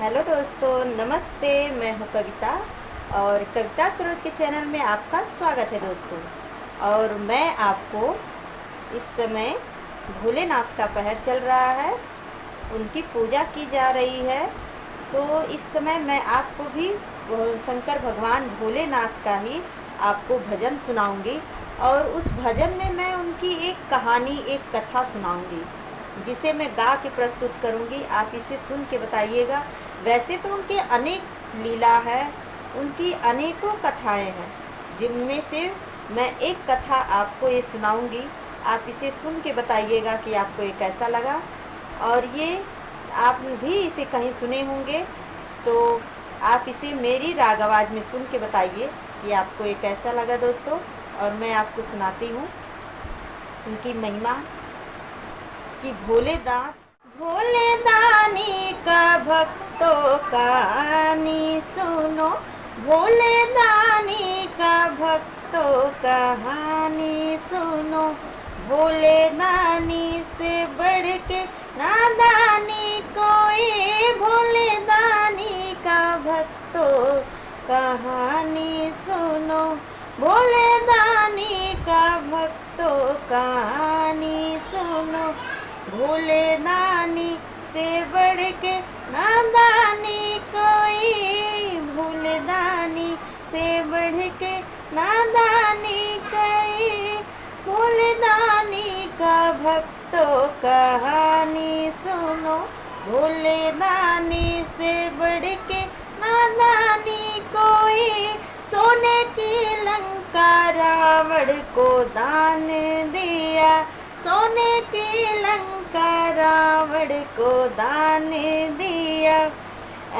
Hello दोस्तों, नमस्ते। मैं हूँ कविता और कविता सरोज के चैनल में आपका स्वागत है दोस्तों। और मैं आपको इस समय भोलेनाथ का पहर चल रहा है, उनकी पूजा की जा रही है। तो इस समय मैं आपको भी शंकर भगवान भोलेनाथ का ही आपको भजन सुनाऊंगी और उस भजन में मैं उनकी एक कहानी, एक कथा सुनाऊंगी जिसे मैं गा के प्रस्तुत करूंगी। आप इसे सुन के बताइएगा। वैसे तो उनके अनेक लीला है, उनकी अनेकों कथाएं हैं, जिनमें से मैं एक कथा आपको ये सुनाऊंगी। आप इसे सुन के बताइएगा कि आपको ये कैसा लगा। और ये आप भी इसे कहीं सुने होंगे, तो आप इसे मेरी राग आवाज़ में सुन के बताइए कि आपको ये कैसा लगा दोस्तों। और मैं आपको सुनाती हूँ उनकी महिमा कि भोले दानी का भक्तों कहानी सुनो। भोले दानी का भक्तों कहानी सुनो। भोले दानी से बढ़ के नादानी कोई। भोले दानी का भक्तों कहानी सुनो। भोले दानी का भक्तों कहानी सुनो। भोले दानी से बढ़ के नादानी कोई। भोले दानी से बढ़ के नादानी कोई। भोले दानी का भक्तों कहानी सुनो। भोले दानी से बढ़ के नादानी कोई। सोने की लंका रावण को दान दिया। सोने की लंका रावण को दान दिया।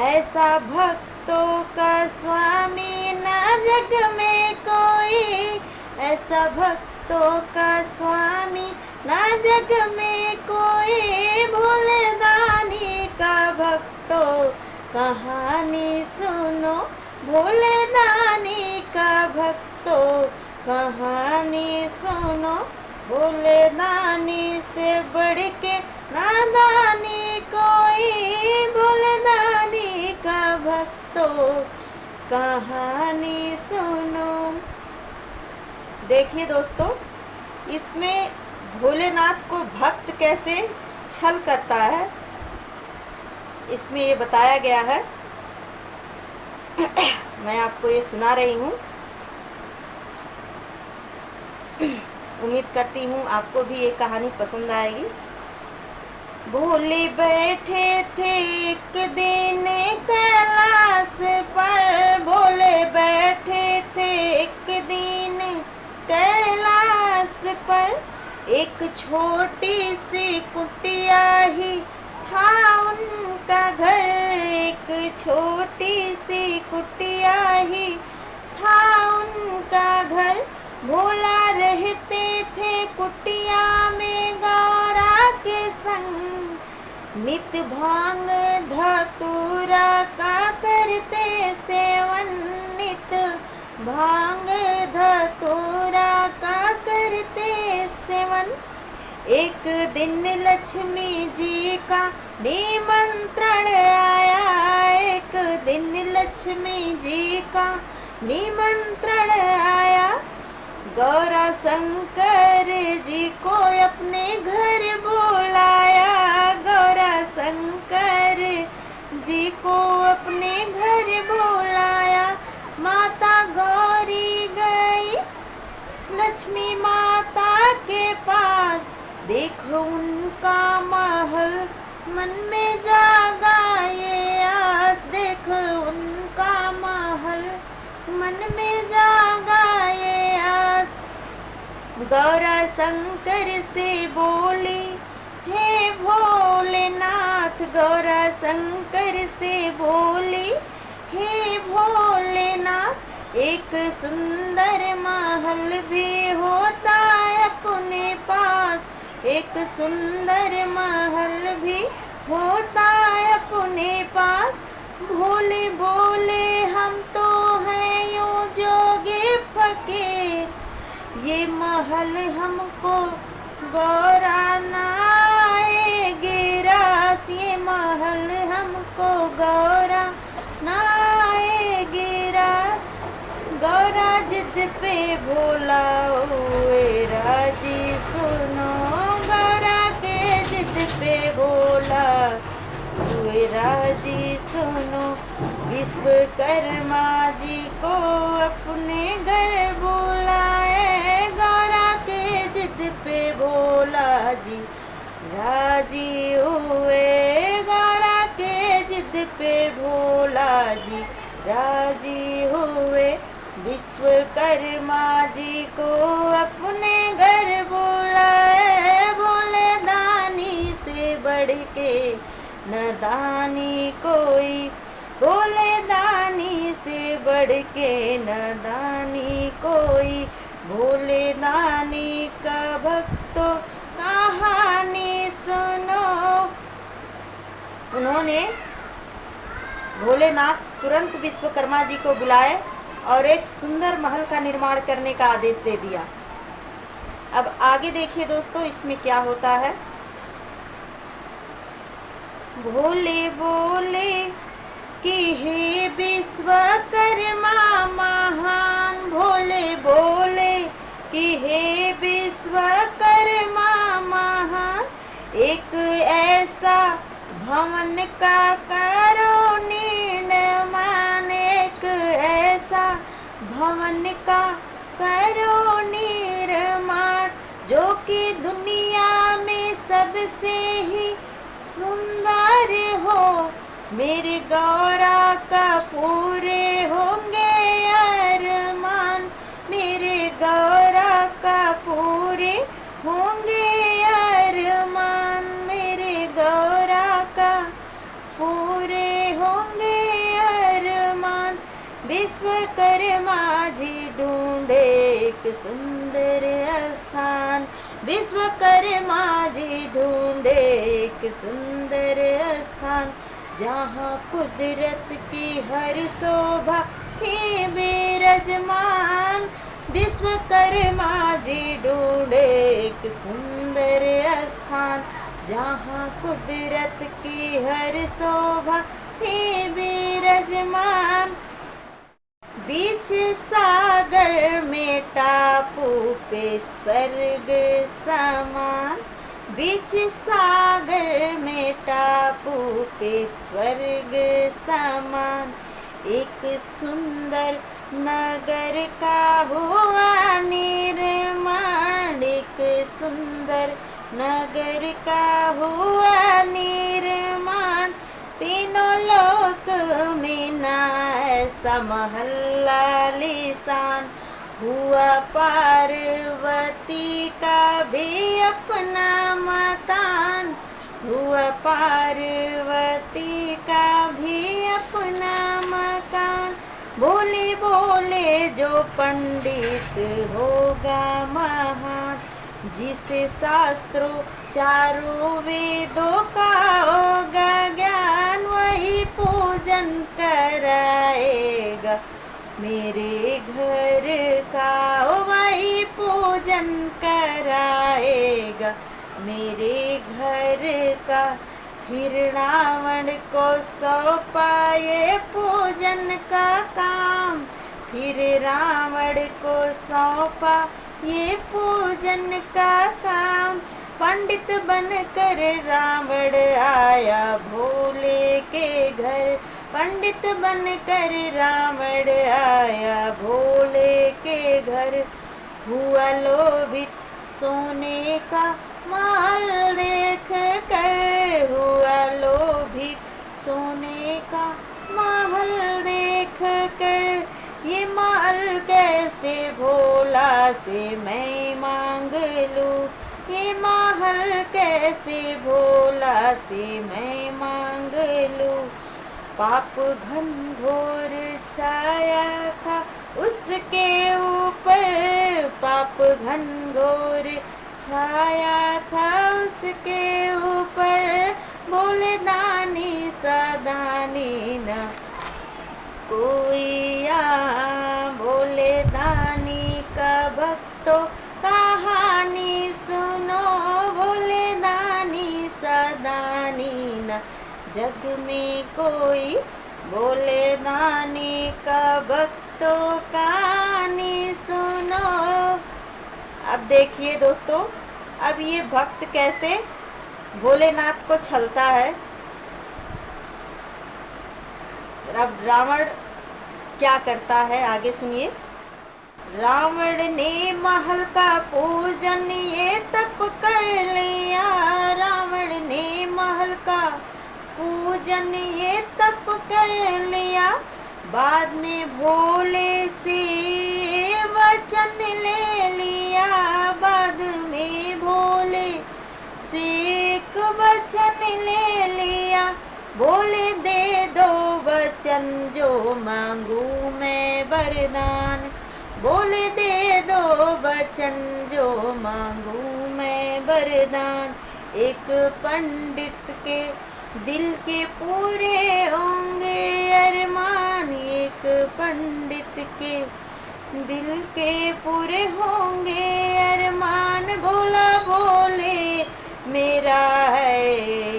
ऐसा भक्तों का स्वामी ना जग में कोई। ऐसा भक्तों का स्वामी ना जग में कोई। भोले दानी का भक्तों कहानी सुनो। भोले दानी का भक्तों कहानी सुनो। भोले दानी से बढ़ के नादानी कोई। भोले दानी का भक्तों कहानी सुनो। देखिए दोस्तों, इसमें भोलेनाथ को भक्त कैसे छल करता है, इसमें ये बताया गया है। मैं आपको ये सुना रही हूँ। उम्मीद करती हूँ आपको भी ये कहानी पसंद आएगी। भोले बैठे थे एक दिन कैलाश पर। भोले बैठे थे एक दिन कैलाश पर। एक छोटी सी कुटिया ही था उनका घर। एक छोटी सी कुटिया ही था उनका घर। भोला रहते थे कुटिया में गौरा के संग। नित भांग धतूरा का करते सेवन। नित भांग धतूरा का करते सेवन। एक दिन लक्ष्मी जी का निमंत्रण आया। एक दिन लक्ष्मी जी का निमंत्रण आया। गौरा शंकर जी को अपने घर बुलाया। गौरा शंकर जी को अपने घर बुलाया। माता गौरी गई लक्ष्मी माता के पास। देखो उनका महल मन में जागा ये आस। देखो उनका महल मन में जागा ये आस। गौरा शंकर से बोली, हे भोलेनाथ। गौरा शंकर से बोली, हे भोलेनाथ। एक सुंदर महल भी होता है अपने पास। एक सुंदर महल भी होता है अपने पास। भोले बोले, हम तो हैं यूं जोगे फकीर। ये महल हमको गौरा नाएगी रास। ये महल हमको गौरा जिद पे भोला हुए राजी, सुनो गौरा के जिद पे भोला हुए राजी, सुनो विश्वकर्मा जी को अपने घर बुलाए, गौरा के जिद पे भोला जी राजी हुए, गौरा के जिद पे भोला जी राजी हुए, विश्वकर्मा जी को अपने घर बुलाए, भोले दानी से बढ़ के न दानी कोई, भोले दानी से बढ़ के न दानी कोई, भोले दानी का भक्तों कहानी सुनो। उन्होंने भोलेनाथ तुरंत विश्वकर्मा जी को बुलाए और एक सुंदर महल का निर्माण करने का आदेश दे दिया। अब आगे देखिए दोस्तों, इसमें क्या होता है। भोले बोले कि हे विश्वकर्मा महान, भोले बोले कि हे विश्वकर्मा महान, एक ऐसा भवन का करो निर्माण, एक ऐसा भवन का करो निर्माण, जो कि दुनिया में सबसे ही सुंदर हो, मेरे गौरा का पूरे होंगे अरमान, मेरे गौरा का पूरे होंगे अरमान, मेरे गौरा का पूरे होंगे अरमान। विश्वकर्मा जी ढूंढे एक सुंदर स्थान, विश्वकर्मा जी ढूंढे एक सुंदर स्थान, जहाँ कुदरत की हर शोभा थी विराजमान, विश्वकर्मा जी ढूंढे एक सुंदर स्थान, जहाँ कुदरत की हर शोभा थी विराजमान, बीच सागर में टापू पे स्वर्ग समान, बीच सागर में टापू पे स्वर्ग समान, एक सुंदर नगर का हुआ निर्माण, एक सुंदर नगर का हुआ निर्माण, तीनों लोक में ना ऐसा महल आलीशान, हुआ पार्वती का भी अपना मकान, हुआ पार्वती का भी अपना मकान, बोले बोले जो पंडित होगा महान, जिसे शास्त्रों चारों वेदों का होगा ज्ञान, वही पूजन कराएगा मेरे घर का, वही पूजन कराएगा मेरे घर का। फिर रावण को सौंपा ये पूजन का काम, फिर रावण को सौंपा ये पूजन का काम, पंडित बनकर रावण आया भोले के घर, पंडित बनकर रावण आया भोले के घर, हुआ लोभित सोने का महल देख कर, हुआ लोभित सोने का महल देख कर, ये महल कैसे भोला से मैं मांग लूं, ये महल कैसे भोला से मैं मांग लूं। पाप घनघोर छाया था उसके ऊपर, पाप घनघोर छाया था उसके ऊपर, भोले दानी सदानी न कोई यहाँ, भोले दानी का भक्तों कहानी सुनो, भोले दानी सदानी न जग में कोई, भोले दानी का भक्त भक्तों कहानी सुनो। अब देखिए दोस्तों, अब ये भक्त कैसे भोलेनाथ को छलता है। अब रावण क्या करता है आगे सुनिए। रावण ने महल का पूजन ये तप कर लिया। रावण ने महल का पूजन ये तप कर लिया। बाद में भोले से वचन ले लिया। बाद में भोले से एक वचन ले लिया। बोले दे दो वचन जो मांगू मैं वरदान। बोले दे दो वचन जो मांगू मैं वरदान। एक पंडित के दिल के पूरे होंगे अरमान। एक पंडित के दिल के पूरे होंगे अरमान। बोला बोले मेरा है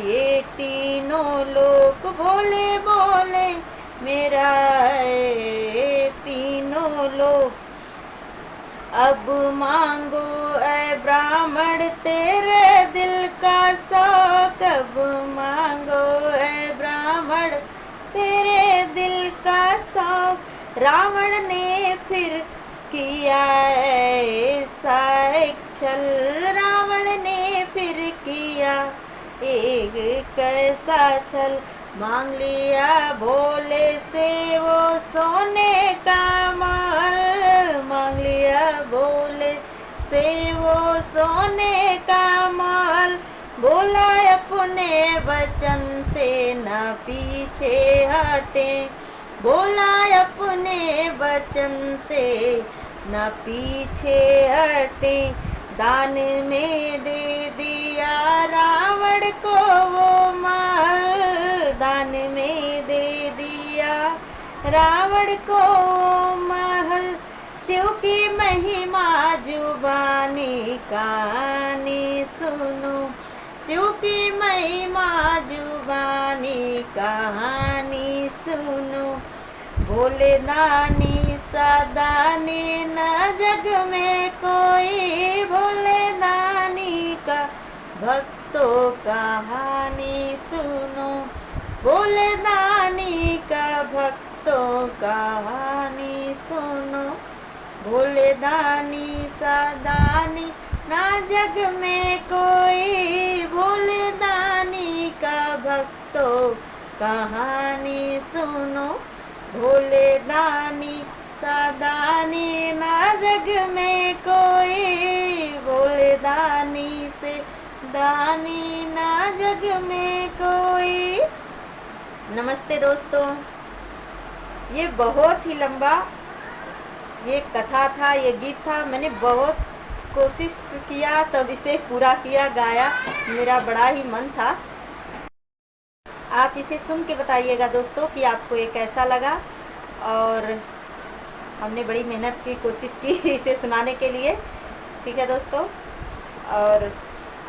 ये तीनों लोक। बोले बोले मेरा है ये तीनों लोक। अब मांगो ऐ ब्राह्मण तेरे दिल का शौक। अब मांगो ऐ ब्राह्मण तेरे दिल का शौक। रावण ने फिर किया ऐसा एक छल। रावण ने फिर किया एक कैसा छल। मांग लिया भोले से वो सोने का महल। मांग लिया भोले से वो सोने का महल। बोला अपने वचन से न पीछे हटे। बोला अपने वचन से न पीछे हटे। दान में दे दिया रावण को वो महल। दान में दे दिया रावण को महल। शिव की महिमा जुबानी कहानी सुनो। शिव की महिमा जुबानी कहानी सुनो। भोले दानी सदानी न जग में कोई। भोले दानी का भक्तों कहानी सुनो। भोले दानी का भक्तों कहानी सुनो। भोले दानी सदानी ना जग में कोई। भोले दानी का भक्तों कहानी सुनो। भोले दानी सदानी ना जग में कोई। भोले दानी से दानी ना जग में कोई। नमस्ते दोस्तों, ये बहुत ही लंबा ये कथा था, ये गीत था। मैंने बहुत कोशिश किया तब इसे पूरा किया, गाया। मेरा बड़ा ही मन था। आप इसे सुन के बताइएगा दोस्तों कि आपको ये कैसा लगा। और हमने बड़ी मेहनत की, कोशिश की इसे सुनाने के लिए। ठीक है दोस्तों, और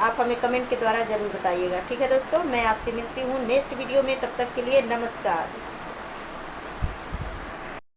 आप हमें कमेंट के द्वारा ज़रूर बताइएगा। ठीक है दोस्तों, मैं आपसे मिलती हूँ नेक्स्ट वीडियो में। तब तक के लिए नमस्कार।